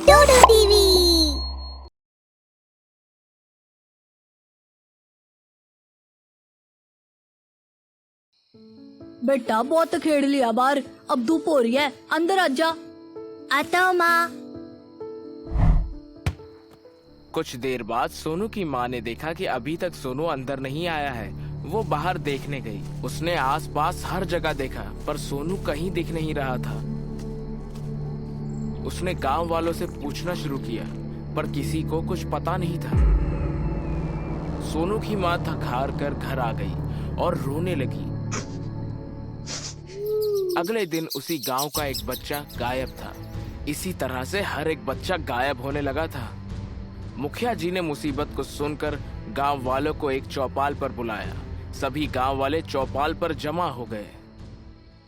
डोडो TV. बेटा बहुत खेड़ लिया बाहर, अब धूप हो रही है, अंदर आ जा। आता हूँ माँ। कुछ देर बाद सोनू की माँ ने देखा कि अभी तक सोनू अंदर नहीं आया है। वो बाहर देखने गई। उसने आसपास हर जगह देखा पर सोनू कहीं दिख नहीं रहा था। उसने गांव वालों से पूछना शुरू किया पर किसी को कुछ पता नहीं था। सोनू की माँ थक हार कर घर आ गई और रोने लगी। अगले दिन उसी गांव का एक बच्चा गायब था। इसी तरह से हर एक बच्चा गायब होने लगा था। मुखिया जी ने मुसीबत को सुनकर गांव वालों को एक चौपाल पर बुलाया। सभी गांव वाले चौपाल पर जमा हो गए।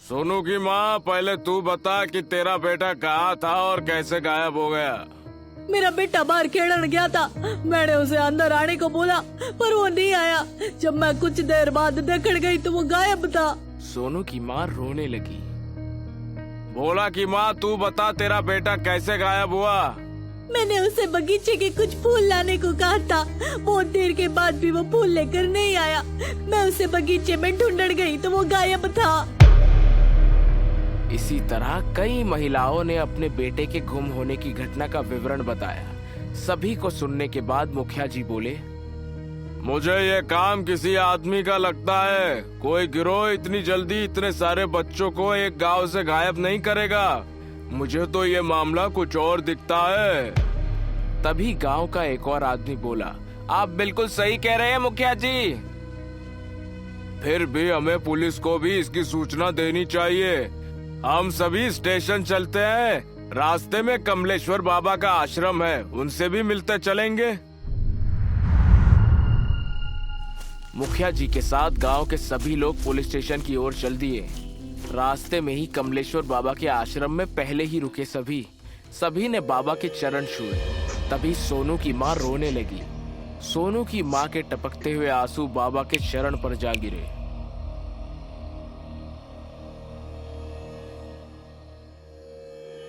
सोनू की माँ, पहले तू बता कि तेरा बेटा कहाँ था और कैसे गायब हो गया। मेरा बेटा बाहर खेलने गया था, मैंने उसे अंदर आने को बोला पर वो नहीं आया। जब मैं कुछ देर बाद देखने गई तो वो गायब था। सोनू की माँ रोने लगी। बोला कि माँ तू बता तेरा बेटा कैसे गायब हुआ। मैंने उसे बगीचे के कुछ फूल लाने को कहा था। बहुत देर के बाद भी वो फूल लेकर नहीं आया। मैं उसे बगीचे में ढूंढने गई तो वो गायब था। इसी तरह कई महिलाओं ने अपने बेटे के गुम होने की घटना का विवरण बताया। सभी को सुनने के बाद मुखिया जी बोले, मुझे ये काम किसी आदमी का लगता है। कोई गिरोह इतनी जल्दी इतने सारे बच्चों को एक गांव से गायब नहीं करेगा। मुझे तो ये मामला कुछ और दिखता है। तभी गांव का एक और आदमी बोला, आप बिल्कुल सही कह रहे हैं मुखिया जी। फिर भी हमें पुलिस को भी इसकी सूचना देनी चाहिए। हम सभी स्टेशन चलते हैं। रास्ते में कमलेश्वर बाबा का आश्रम है, उनसे भी मिलते चलेंगे। मुखिया जी के साथ गांव के सभी लोग पुलिस स्टेशन की ओर चल दिए। रास्ते में ही कमलेश्वर बाबा के आश्रम में पहले ही रुके सभी ने बाबा के चरण छुए। तभी सोनू की माँ रोने लगी। सोनू की माँ के टपकते हुए आंसू बाबा के चरण पर जा गिरे।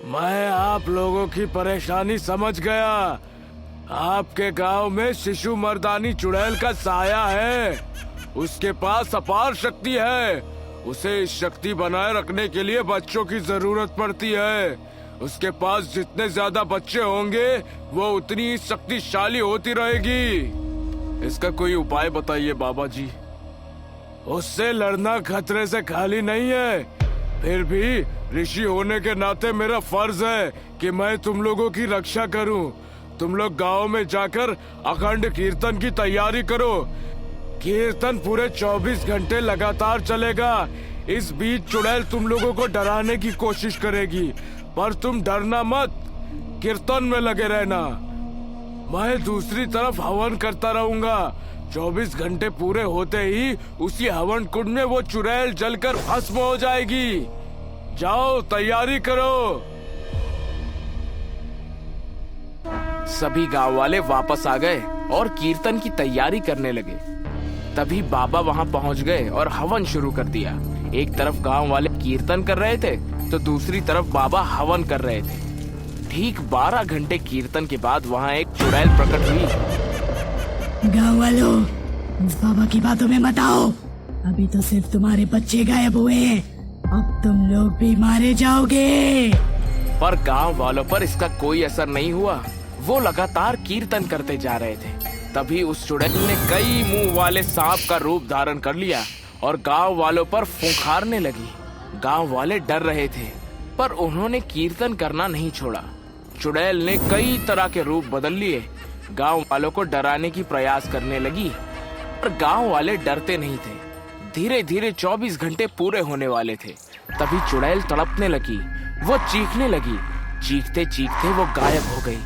मैं आप लोगों की परेशानी समझ गया। आपके गांव में शिशु मर्दानी चुड़ैल का साया है। उसके पास अपार शक्ति है। उसे इस शक्ति बनाए रखने के लिए बच्चों की जरूरत पड़ती है। उसके पास जितने ज्यादा बच्चे होंगे वो उतनी शक्तिशाली होती रहेगी। इसका कोई उपाय बताइए बाबा जी। उससे लड़ना खतरे से खाली नहीं है। फिर भी ऋषि होने के नाते मेरा फर्ज है कि मैं तुम लोगों की रक्षा करूं। तुम लोग गांव में जाकर अखंड कीर्तन की तैयारी करो। कीर्तन पूरे 24 घंटे लगातार चलेगा। इस बीच चुड़ैल तुम लोगों को डराने की कोशिश करेगी, पर तुम डरना मत, कीर्तन में लगे रहना। मैं दूसरी तरफ हवन करता रहूंगा। 24 घंटे पूरे होते ही उसी हवन कुंड में वो चुड़ैल जलकर भस्म हो जाएगी। जाओ तैयारी करो। सभी गांव वाले वापस आ गए और कीर्तन की तैयारी करने लगे। तभी बाबा वहां पहुंच गए और हवन शुरू कर दिया। एक तरफ गांव वाले कीर्तन कर रहे थे तो दूसरी तरफ बाबा हवन कर रहे थे। ठीक 12 घंटे कीर्तन के बाद वहां एक चुड़ैल प्रकट हुई। गाँव वालों, उस बाबा की बातों में मत आओ। अभी तो सिर्फ तुम्हारे बच्चे गायब हुए हैं, अब तुम लोग भी मारे जाओगे। पर गांव वालों पर इसका कोई असर नहीं हुआ। वो लगातार कीर्तन करते जा रहे थे। तभी उस चुड़ैल ने कई मुंह वाले सांप का रूप धारण कर लिया और गांव वालों पर फुंकारने लगी। गांव वाले डर रहे थे पर उन्होंने कीर्तन करना नहीं छोड़ा। चुड़ैल ने कई तरह के रूप बदल लिए। गांव वालों को डराने की प्रयास करने लगी पर गांव वाले डरते नहीं थे। धीरे धीरे 24 घंटे पूरे होने वाले थे। तभी चुड़ैल तड़पने लगी। वो चीखने लगी। चीखते चीखते वो गायब हो गई।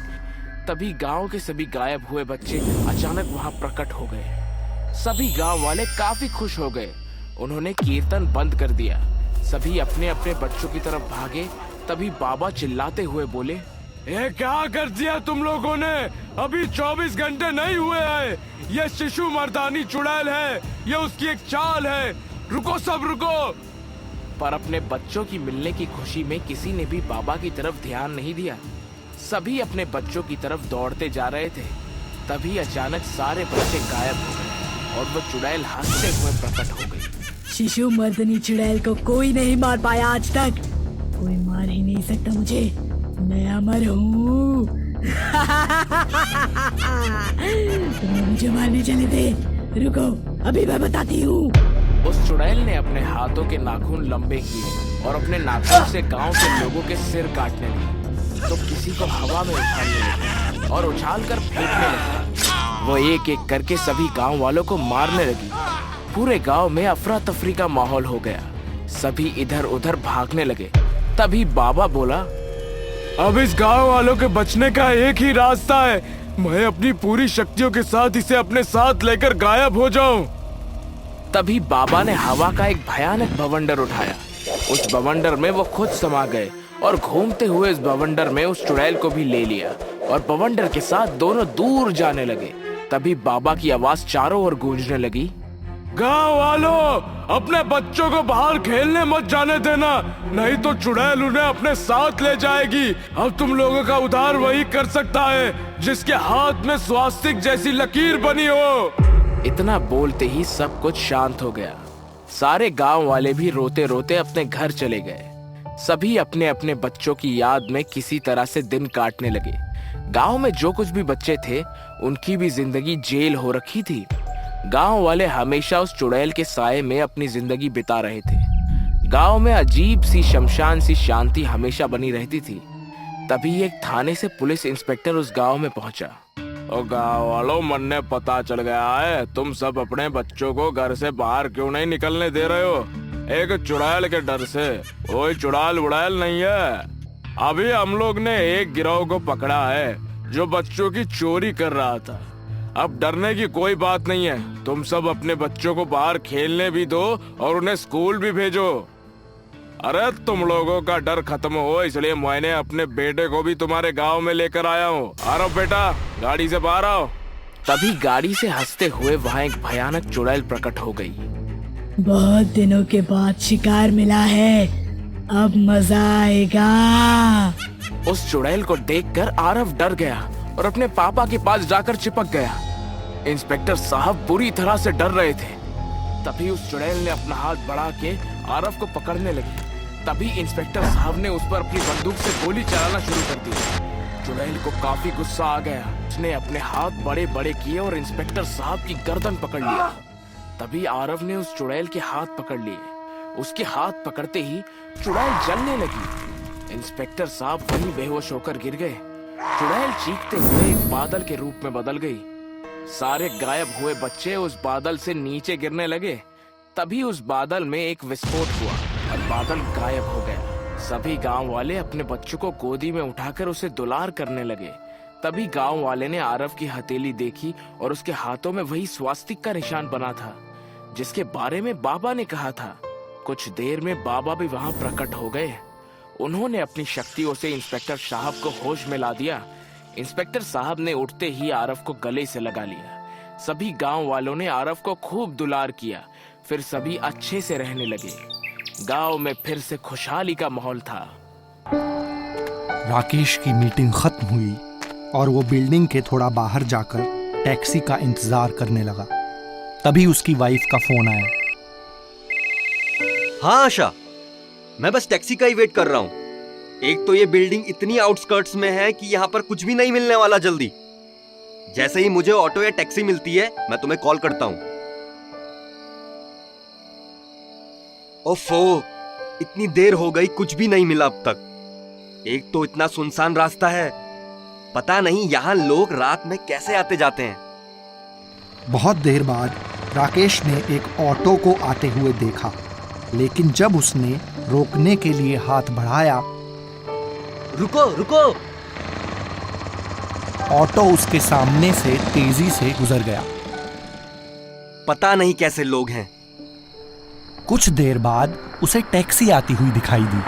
तभी गांव के सभी गायब हुए बच्चे अचानक वहां प्रकट हो गए। सभी गांव वाले काफी खुश हो गए। उन्होंने कीर्तन बंद कर दिया। सभी अपने अपने बच्चों की तरफ भागे। तभी बाबा चिल्लाते हुए बोले, ये क्या कर दिया तुम लोगों ने? अभी 24 घंटे नहीं हुए हैं। ये शिशु मर्दानी चुड़ैल है। ये उसकी एक चाल है। रुको सब रुको। पर अपने बच्चों की मिलने की खुशी में किसी ने भी बाबा की तरफ ध्यान नहीं दिया। सभी अपने बच्चों की तरफ दौड़ते जा रहे थे। तभी अचानक सारे बच्चे गायब हो गए और वो चुड़ैल हंसते हुए प्रकट हो गई। शिशु मर्दनी चुड़ैल को कोई नहीं मार पाया आज तक। कोई मार ही नहीं सकता मुझे, मैं अमर हूँ। तुम मुझे मारने चले थे, रुको अभी मैं बताती हूँ। उस चुड़ैल ने अपने हाथों के नाखून लंबे किए और अपने नाखून से गांव के लोगों के सिर काटने लगी। तो किसी को हवा में उछालने लगी और उछाल कर फेंकने लगी। वो एक एक करके सभी गांव वालों को मारने लगी। पूरे गांव में अफरा तफरी का माहौल हो गया। सभी इधर उधर भागने लगे। तभी बाबा बोला, अब इस गांव वालों के बचने का एक ही रास्ता है। मैं अपनी पूरी शक्तियों के साथ इसे अपने साथ लेकर गायब हो जाऊं। तभी बाबा ने हवा का एक भयानक बवंडर उठाया। उस बवंडर में वो खुद समा गए और घूमते हुए उस बवंडर में उस चुड़ैल को भी ले लिया और बवंडर के साथ दोनों दूर जाने लगे। तभी बाबा की आवाज चारों ओर गूंजने लगी, गांव वालों, अपने बच्चों को बाहर खेलने मत जाने देना, नहीं तो चुड़ैल उन्हें अपने साथ ले जाएगी। अब तुम लोगों का उद्धार वही कर सकता है जिसके हाथ में स्वास्तिक जैसी लकीर बनी हो। इतना बोलते ही सब कुछ शांत हो गया। सारे गांव वाले भी रोते रोते अपने घर चले गए। सभी अपने अपने बच्चों की याद में किसी तरह से दिन काटने लगे। गांव में जो कुछ भी बच्चे थे उनकी भी जिंदगी जेल हो रखी थी। गांव वाले हमेशा उस चुड़ैल के साए में अपनी जिंदगी बिता रहे थे। गांव में अजीब सी शमशान सी शांति हमेशा बनी रहती थी। तभी एक थाने से पुलिस इंस्पेक्टर उस गांव में पहुंचा। और गांव वालों, मन ने पता चल गया है, तुम सब अपने बच्चों को घर से बाहर क्यों नहीं निकलने दे रहे हो? एक चुड़ैल के डर से। कोई चुड़ैल उड़ैल नहीं है। अभी हम लोग ने एक गिरोह को पकड़ा है जो बच्चों की चोरी कर रहा था। अब डरने की कोई बात नहीं है। तुम सब अपने बच्चों को बाहर खेलने भी दो और उन्हें स्कूल भी भेजो। अरे तुम लोगों का डर खत्म हो, इसलिए मैंने अपने बेटे को भी तुम्हारे गांव में लेकर आया हूँ। आ रहा बेटा, गाड़ी से बाहर आओ। तभी गाड़ी से हंसते हुए वहाँ एक भयानक चुड़ैल प्रकट हो गई। बहुत दिनों के बाद शिकार मिला है, अब मजा आएगा। उस चुड़ैल को देखकर आरव डर गया और अपने पापा के पास जाकर चिपक गया। इंस्पेक्टर साहब बुरी तरह से डर रहे थे। तभी उस चुड़ैल ने अपना हाथ बढ़ा के आरव को पकड़ने लगी। तभी इंस्पेक्टर साहब ने उस पर अपनी बंदूक से गोली चलाना शुरू कर दी। चुड़ैल को काफी गुस्सा आ गया। उसने अपने हाथ बड़े बड़े किए और इंस्पेक्टर साहब की गर्दन पकड़ लिया। तभी आरव ने उस चुड़ैल के हाथ पकड़ लिए। उसके हाथ पकड़ते ही चुड़ैल जलने लगी। इंस्पेक्टर साहब वहीं बेहोश होकर गिर गए। चुड़ैल चीखते हुए एक बादल के रूप में बदल गई। सारे गायब हुए बच्चे उस बादल से नीचे गिरने लगे। तभी उस बादल में एक विस्फोट हुआ और बादल गायब हो गया। सभी गांव वाले अपने बच्चों को गोदी में उठाकर उसे दुलार करने लगे। तभी गांव वाले ने आरव की हथेली देखी और उसके हाथों में वही स्वास्तिक का निशान बना था जिसके बारे में बाबा ने कहा था। कुछ देर में बाबा भी वहां प्रकट हो गए। उन्होंने अपनी शक्तियों से इंस्पेक्टर साहब को होश में ला दिया। इंस्पेक्टर साहब ने उठते ही आरव को गले से लगा लिया। सभी गांव वालों ने आरव को खूब दुलार किया। फिर सभी अच्छे से रहने लगे। गांव में फिर से खुशहाली का माहौल था। राकेश की मीटिंग खत्म हुई और वो बिल्डिंग के थोड़ा बाहर जाकर टैक्सी का इंतजार करने लगा। तभी उसकी वाइफ का फोन आया। हाँ आशा, मैं बस टैक्सी का ही वेट कर रहा हूँ। एक तो ये बिल्डिंग इतनी आउटस्कर्ट्स में है कि यहाँ पर कुछ भी नहीं मिलने वाला जल्दी। जैसे ही मुझे ऑटो या टैक्सी मिलती है मैं तुम्हें कॉल करता हूँ। ओफो, इतनी देर हो गई, कुछ भी नहीं मिला अब तक। एक तो इतना सुनसान रास्ता है, पता नहीं यहाँ लोग रात में कैसे आते जाते हैं। बहुत देर बाद राकेश ने एक ऑटो को आते हुए देखा, लेकिन जब उसने रोकने के लिए हाथ बढ़ाया, रुको रुको, ऑटो उसके सामने से तेजी से गुजर गया। पता नहीं कैसे लोग हैं। कुछ देर बाद उसे टैक्सी आती हुई दिखाई दी।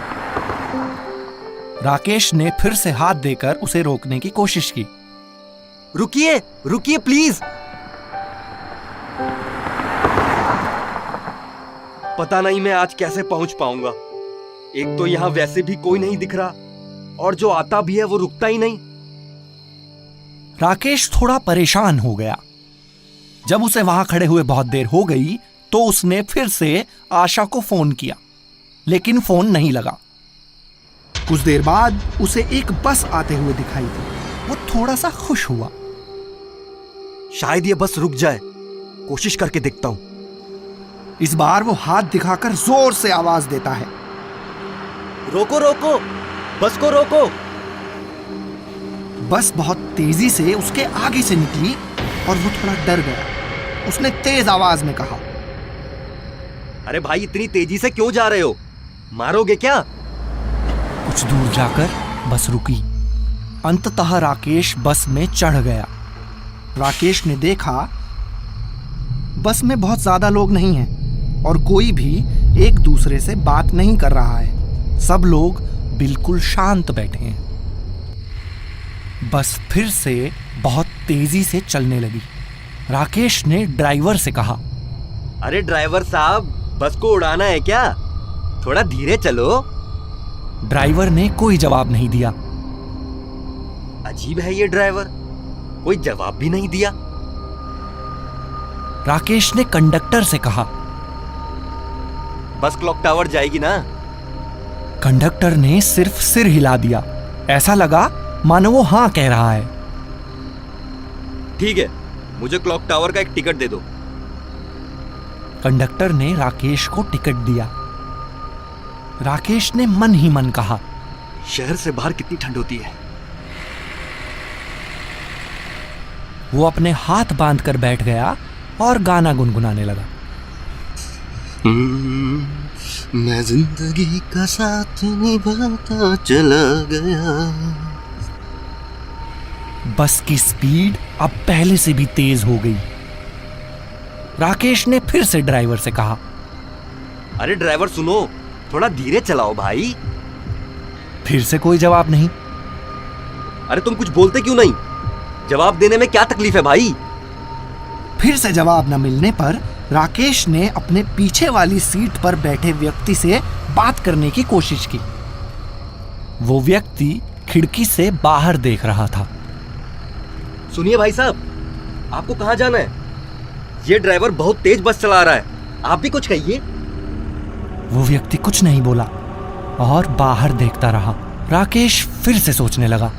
राकेश ने फिर से हाथ देकर उसे रोकने की कोशिश की। रुकिए रुकिए प्लीज। पता नहीं मैं आज कैसे पहुंच पाऊंगा। एक तो यहाँ वैसे भी कोई नहीं दिख रहा, और जो आता भी है वो रुकता ही नहीं। राकेश थोड़ा परेशान हो गया। जब उसे वहां खड़े हुए बहुत देर हो गई तो उसने फिर से आशा को फोन किया, लेकिन फोन नहीं लगा। कुछ देर बाद उसे एक बस आते हुए दिखाई दी। वो थोड़ा सा खुश हुआ। शायद ये बस रुक जाए, कोशिश करके देखता हूं। इस बार वो हाथ दिखाकर जोर से आवाज देता है, रोको रोको, बस को रोको। बस बहुत तेजी से उसके आगे से निकली और वो थोड़ा डर गया। उसने तेज आवाज में कहा, अरे भाई इतनी तेजी से क्यों जा रहे हो, मारोगे क्या? कुछ दूर जाकर बस रुकी। अंततः राकेश बस में चढ़ गया। राकेश ने देखा बस में बहुत ज्यादा लोग नहीं हैं और कोई भी एक दूसरे से बात नहीं कर रहा है। सब लोग बिल्कुल शांत बैठे हैं। बस फिर से बहुत तेजी से चलने लगी। राकेश ने ड्राइवर से कहा, अरे ड्राइवर साहब, बस को उड़ाना है क्या? थोड़ा धीरे चलो। ड्राइवर ने कोई जवाब नहीं दिया। अजीब है ये ड्राइवर, कोई जवाब भी नहीं दिया। राकेश ने कंडक्टर से कहा, बस क्लॉक टावर जाएगी ना? कंडक्टर ने सिर्फ सिर हिला दिया। ऐसा लगा मानो वो हाँ कह रहा है। ठीक है, मुझे क्लॉक टावर का एक टिकट दे दो। कंडक्टर ने राकेश को टिकट दिया। राकेश ने मन ही मन कहा, शहर से बाहर कितनी ठंड होती है। वो अपने हाथ बांधकर बैठ गया और गाना गुनगुनाने लगा। मैं जिंदगी का साथ निभाता चला गया। बस की स्पीड अब पहले से भी तेज हो गई। राकेश ने फिर से ड्राइवर से कहा, अरे ड्राइवर सुनो, थोड़ा धीरे चलाओ भाई। फिर से कोई जवाब नहीं। अरे तुम कुछ बोलते क्यों नहीं? जवाब देने में क्या तकलीफ है भाई? फिर से जवाब न मिलने पर राकेश ने अपने पीछे वाली सीट पर बैठे व्यक्ति से बात करने की कोशिश की। वो व्यक्ति खिड़की से बाहर देख रहा था। सुनिए भाई साहब, आपको कहाँ जाना है? ये ड्राइवर बहुत तेज बस चला रहा है, आप भी कुछ कहिए। वो व्यक्ति कुछ नहीं बोला और बाहर देखता रहा। राकेश फिर से सोचने लगा,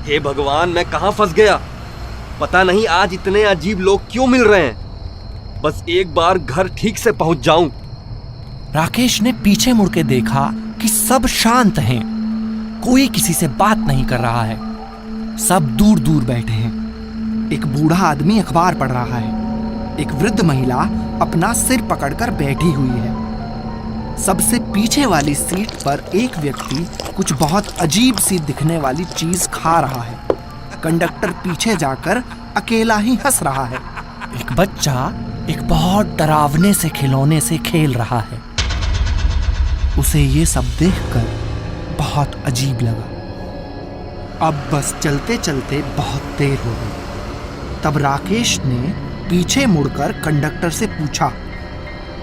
हे भगवान, मैं कहाँ फंस गया? पता नहीं आज इतने अजीब लोग क्यों मिल रहे हैं। बस एक बार घर ठीक से पहुंच जाऊं। राकेश ने पीछे मुड़ के देखा कि सब शांत हैं। कोई किसी से बात नहीं कर रहा है। सब दूर दूर बैठे हैं। एक बूढ़ा आदमी अखबार पढ़ रहा है। एक वृद्ध महिला अपना सिर पकड़कर बैठी हुई है। सबसे पीछे वाली सीट पर एक व्यक्ति कुछ बहुत अजीब सी दिखने वाली चीज खा रहा है। कंडक्टर पीछे जाकर अकेला ही हंस रहा है। एक बच्चा एक बहुत डरावने से खिलौने से खेल रहा है। उसे ये सब देखकर बहुत अजीब लगा। अब बस चलते चलते बहुत देर हो गई। तब राकेश ने पीछे मुड़कर कंडक्टर से पूछा,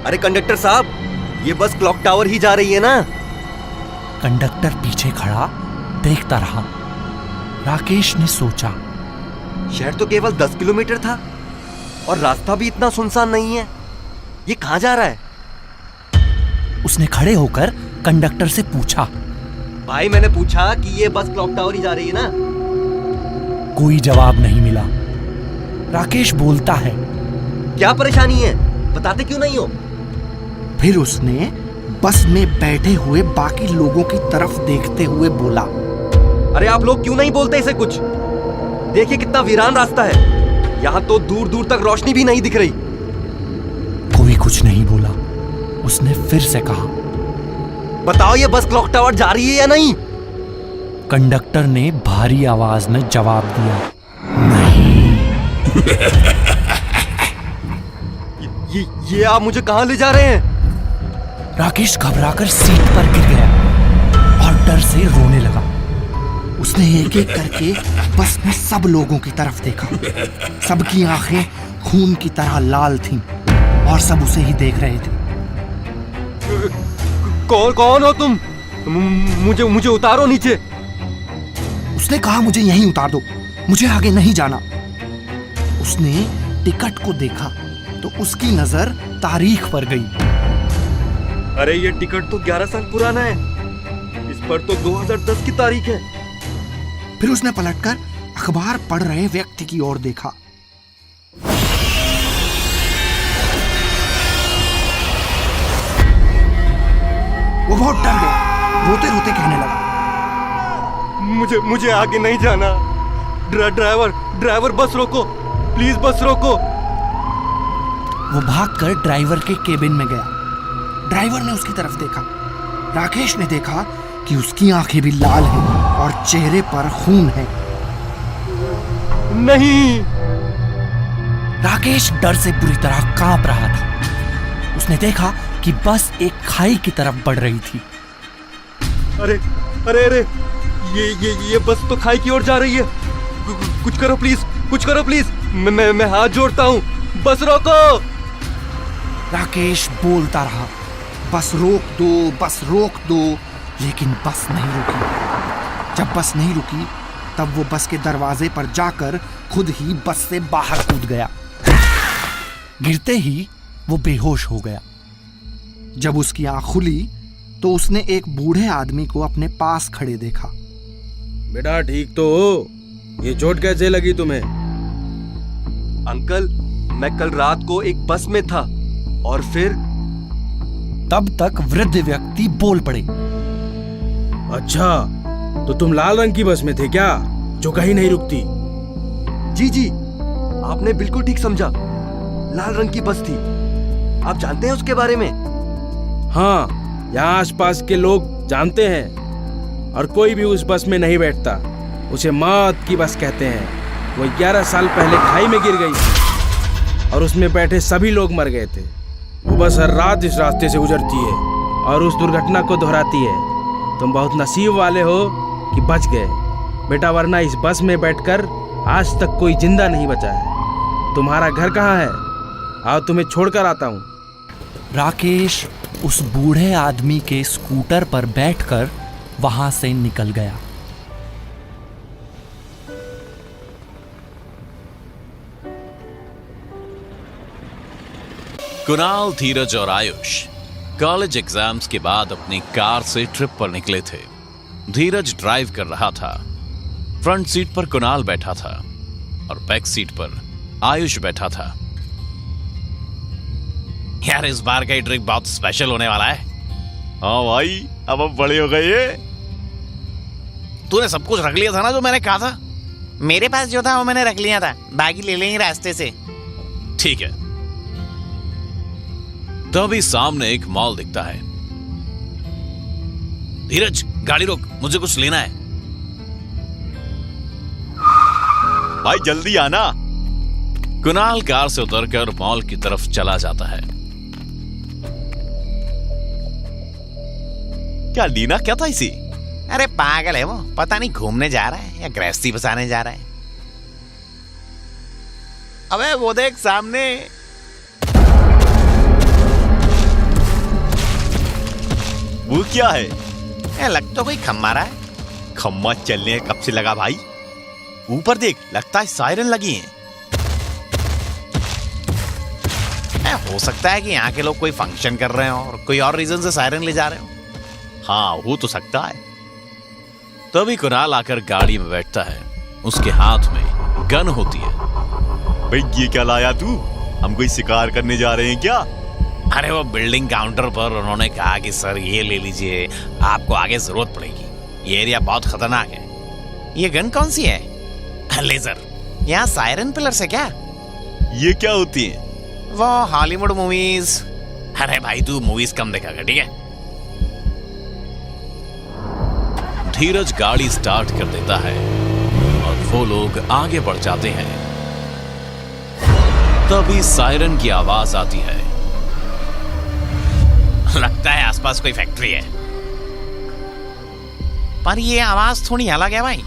अरे कंडक्टर साहब, ये बस क्लॉक टावर ही जा रही है ना? कंडक्टर पीछे खड़ा देखता रहा। राकेश ने सोचा, शहर तो केवल 10 किलोमीटर था और रास्ता भी इतना सुनसान नहीं है। ये कहाँ जा रहा है? उसने खड़े होकर कंडक्टर से पूछा, भाई मैंने पूछा कि ये बस क्लॉक टावर ही जा रही है ना? कोई जवाब नहीं मिला। राकेश बोलता है, क्या परेशानी है, बताते क्यों नहीं हो? फिर उसने बस में बैठे हुए बाकी लोगों की तरफ देखते हुए बोला, अरे आप लोग क्यों नहीं बोलते इसे कुछ? देखिए कितना वीरान रास्ता है। यहाँ तो दूर दूर तक रोशनी भी नहीं दिख रही। कोई कुछ नहीं बोला। उसने फिर से कहा, बताओ ये बस क्लॉक टावर जा रही है या नहीं? कंडक्टर ने भारी आवाज में जवाब दिया, नहीं। ये आप मुझे कहाँ ले जा रहे हैं? राकेश घबराकर सीट पर गिर गया और डर से रोने लगा। उसने एक एक करके बस में सब लोगों की तरफ देखा। सबकी आंखें खून की तरह लाल थीं और सब उसे ही देख रहे थे। कौन हो तुम? मुझे उतारो नीचे। उसने कहा मुझे यहीं उतार दो, मुझे आगे नहीं जाना। उसने टिकट को देखा तो उसकी नजर तारीख पर गई। अरे ये टिकट तो 11 साल पुराना है, इस पर तो 2010 की तारीख है। फिर उसने पलटकर अखबार पढ़ रहे व्यक्ति की ओर देखा। वो बहुत डर गया, रोते रोते कहने लगा, मुझे आगे नहीं जाना। ड्राइवर बस रोको, प्लीज बस रोको। वो भागकर ड्राइवर के केबिन में गया। ड्राइवर ने उसकी तरफ देखा। राकेश ने देखा कि उसकी आंखें भी लाल हैं और चेहरे पर खून है। नहीं। राकेश डर से बुरी तरह कांप रहा था। उसने देखा कि बस एक खाई की तरफ बढ़ रही थी। अरे ये बस तो खाई की ओर जा रही है। कुछ करो प्लीज। मैं हाथ जोड़ता हूँ, बस रोको। राकेश बोलता रहा, बस रोक दो, लेकिन बस नहीं रुकी। जब बस नहीं रुकी तब वो बस के दरवाजे पर जाकर खुद ही बस से बाहर कूद गया। गिरते ही वो बेहोश हो गया। जब उसकी आंख खुली तो उसने एक बूढ़े आदमी को अपने पास खड़े देखा। बेटा ठीक तो हो? ये चोट कैसे लगी तुम्हें? अंकल, मैं कल रात को एक बस में था और फिर। तब तक वृद्ध व्यक्ति बोल पड़े। अच्छा, तो तुम लाल रंग की बस में थे क्या, जो कहीं नहीं रुकती? जी, आपने बिल्कुल ठीक समझा। लाल रंग की बस थी। आप जानते हैं उसके बारे में? हाँ, यहाँ आसपास के लोग जानते हैं और कोई भी उस बस में नहीं बैठता। उसे मौत की बस कहते हैं। वो 11 साल पहले खाई में गिर गई थी और उसमें बैठे सभी लोग मर गए थे। वो बस हर रात इस रास्ते से गुजरती है और उस दुर्घटना को दोहराती है। तुम बहुत नसीब वाले हो कि बच गए बेटा, वरना इस बस में बैठकर आज तक कोई जिंदा नहीं बचा है। तुम्हारा घर कहाँ है? आओ तुम्हें छोड़कर आता हूँ। राकेश उस बूढ़े आदमी के स्कूटर पर बैठकर वहां से निकल गया। कुणाल, धीरज और आयुष कॉलेज एग्जाम्स के बाद अपनी कार से ट्रिप पर निकले थे। धीरज ड्राइव कर रहा था। फ्रंट सीट पर कुणाल बैठा था और बैक सीट पर आयुष बैठा था। यार, इस बार का ट्रिप बहुत स्पेशल होने वाला है। हाँ भाई, अब हम बड़े हो गए। तूने सब कुछ रख लिया था ना जो मैंने कहा था? मेरे पास जो था वो मैंने रख लिया था, बाकी ले लेंगे रास्ते से। ठीक है। तभी सामने एक मॉल दिखता है। धीरज, गाड़ी रोक, मुझे कुछ लेना है। भाई जल्दी आना। कुणाल कार से उतरकर मॉल की तरफ चला जाता है। क्या लीना क्या था इसी? अरे पागल है वो, पता नहीं घूमने जा रहा है या गृहस्थी बसाने जा रहा है। अबे वो देख सामने। वो क्या है? लग तो कोई खम्मा रहा है। खम्मा चलने कब से लगा भाई? ऊपर देख, लगता है सायरन लगी है। हो सकता है कि यहाँ के लोग कोई फंक्शन कर रहे हो और कोई और रीजन से सायरन ले जा रहे हो। हाँ, वो तो सकता है। तभी कुणाल आकर गाड़ी में बैठता है। उसके हाथ में गन होती है। भाई ये क्या लाया तू? हम कोई शिकार करने जा रहे हैं क्या? अरे वो बिल्डिंग काउंटर पर उन्होंने कहा कि सर ये ले लीजिए, आपको आगे जरूरत पड़ेगी, ये एरिया बहुत खतरनाक है। ये गन कौन सी है? लेजर। यहाँ सायरन पिलर्स है क्या? ये क्या होती है? वो हॉलीवुड मूवीज। अरे भाई तू मूवीज कम देखा कर, ठीक है? धीरज गाड़ी स्टार्ट कर देता है और वो लोग आगे बढ़ जाते हैं। तभी सायरन की आवाज आती है। लगता है आसपास कोई फैक्ट्री है, पर ये आवाज थोड़ी अलग है भाई।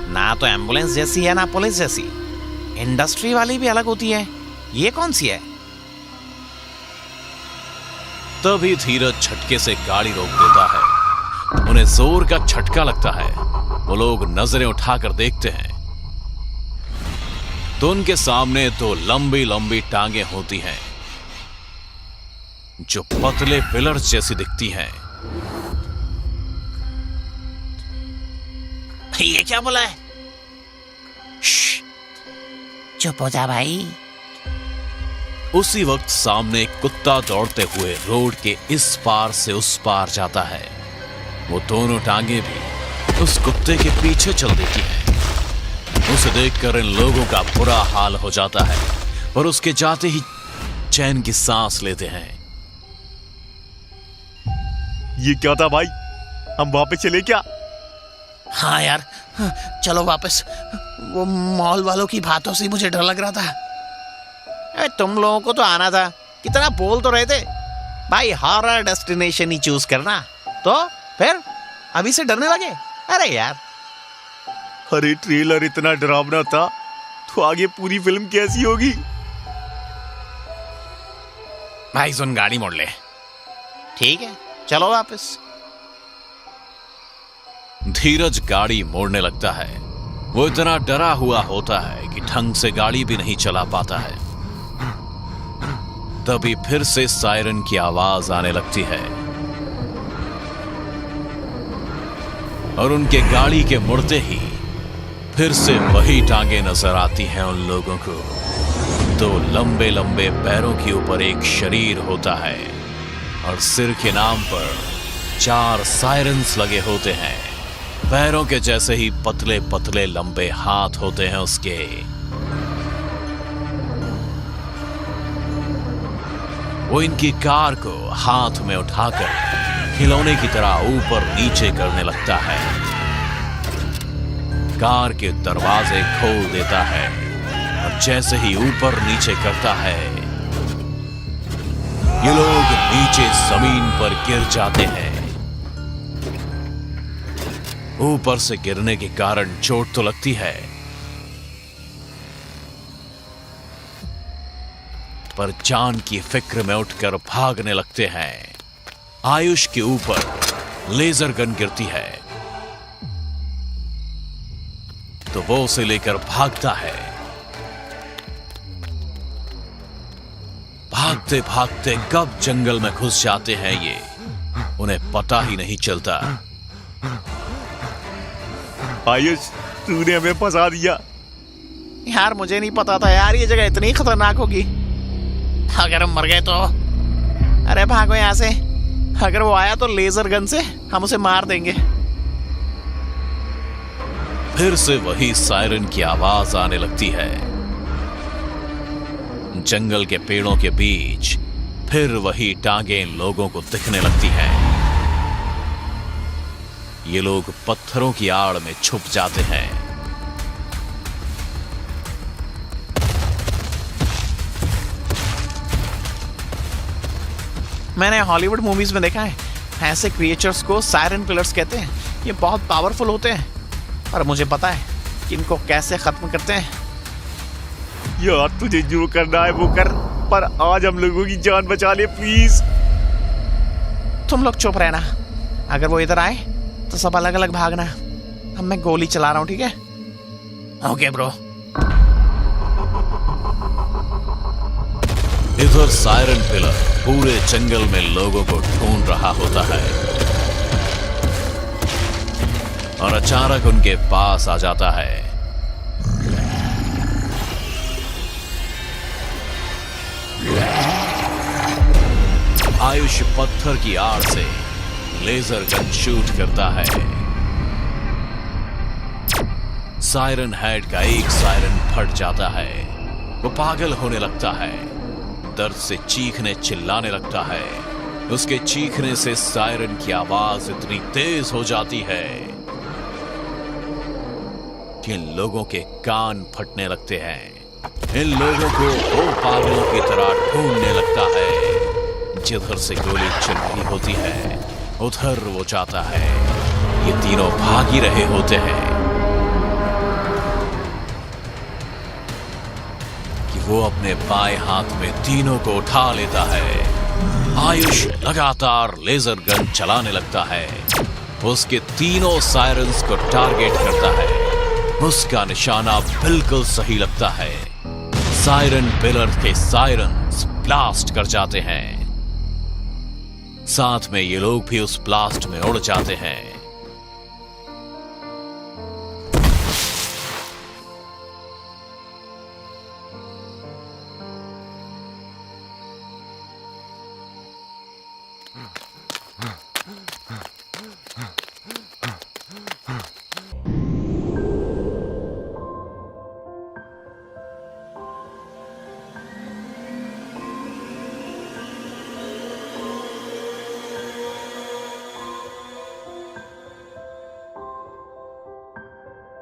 ना तो एम्बुलेंस जैसी है ना पुलिस जैसी। इंडस्ट्री वाली भी अलग होती है। ये कौन सी है? तभी धीरज झटके से गाड़ी रोक देता है। उन्हें जोर का झटका लगता है। वो लोग नजरें उठाकर देखते हैं तो उनके सामने दो लंबी लंबी टांगे होती हैं जो पतले पिलर्स जैसी दिखती हैं। ये क्या बोला है? चुप हो जा भाई। उसी वक्त सामने एक कुत्ता दौड़ते हुए रोड के इस पार से उस पार जाता है। वो दोनों टांगे भी उस कुत्ते के पीछे चल देती हैं। उसे देखकर इन लोगों का बुरा हाल हो जाता है और उसके जाते ही चैन की सांस लेते हैं। ये क्या था भाई? हम वापस चले क्या? हाँ यार, चलो वापस। वो मॉल वालों की बातों से मुझे डर लग रहा था। अरे तुम लोगों को तो आना था, कितना बोल तो रहे थे भाई, हॉरर डेस्टिनेशन ही चूज करना। तो फिर अभी से डरने लगे? अरे यार, अरे ट्रेलर इतना डरावना था तो आगे पूरी फिल्म कैसी होगी? भाई सुन, गाड़ी मोड़ ले। ठीक है, चलो वापस। धीरज गाड़ी मोड़ने लगता है। वो इतना डरा हुआ होता है कि ढंग से गाड़ी भी नहीं चला पाता है। तभी फिर से सायरन की आवाज आने लगती है और उनके गाड़ी के मुड़ते ही फिर से वही टांगे नजर आती हैं उन लोगों को। दो लंबे लंबे पैरों के ऊपर एक शरीर होता है और सिर के नाम पर 4 सायरन्स लगे होते हैं। पैरों के जैसे ही पतले पतले लंबे हाथ होते हैं उसके। वो इनकी कार को हाथ में उठाकर खिलौने की तरह ऊपर नीचे करने लगता है। कार के दरवाजे खोल देता है और जैसे ही ऊपर नीचे करता है ये लोग नीचे जमीन पर गिर जाते हैं। ऊपर से गिरने के कारण चोट तो लगती है पर जान की फिक्र में उठकर भागने लगते हैं। आयुष के ऊपर लेजर गन गिरती है तो वो उसे लेकर भागता है। भागते भागते कब जंगल में घुस जाते हैं ये उन्हें पता ही नहीं चलता। आयुष, तूने हमें फंसा दिया। यार मुझे नहीं पता था यार ये जगह इतनी खतरनाक होगी। अगर हम मर गए तो? अरे भागो यहां से। अगर वो आया तो लेजर गन से हम उसे मार देंगे। फिर से वही सायरन की आवाज आने लगती है। जंगल के पेड़ों के बीच फिर वही टांगे इन लोगों को दिखने लगती हैं। ये लोग पत्थरों की आड़ में छुप जाते हैं। मैंने हॉलीवुड मूवीज में देखा है, ऐसे क्रिएचर्स को सायरन पिलर्स कहते हैं। ये बहुत पावरफुल होते हैं और मुझे पता है कि इनको कैसे खत्म करते हैं। यार तुझे जो करना है वो कर, पर आज हम लोगों की जान बचा ले प्लीज। तुम लोग चुप रहना। अगर वो इधर आए तो सब अलग अलग भागना। अब मैं गोली चला रहा हूं, ठीक है? Okay bro. इधर सायरन पिलर पूरे जंगल में लोगों को ढूंढ रहा होता है और अचानक उनके पास आ जाता है। आयुष पत्थर की आड़ से लेजर गन शूट करता है। सायरन हेड का एक सायरन फट जाता है। वो पागल होने लगता है, दर्द से चीखने चिल्लाने लगता है। उसके चीखने से सायरन की आवाज इतनी तेज हो जाती है कि इन लोगों के कान फटने लगते हैं। इन लोगों को वो पागलों की तरह ढूंढने लगता है। जिधर से गोली चल रही होती है उधर वो जाता है। ये तीनों भाग ही रहे होते हैं कि वो अपने बाएं हाथ में तीनों को उठा लेता है आयुष लगातार लेजर गन चलाने लगता है। उसके तीनों सायरन्स को टारगेट करता है। उसका निशाना बिल्कुल सही लगता है। सायरन पिलर के सायरन्स ब्लास्ट कर जाते हैं। साथ में ये लोग भी उस ब्लास्ट में उड़ जाते हैं।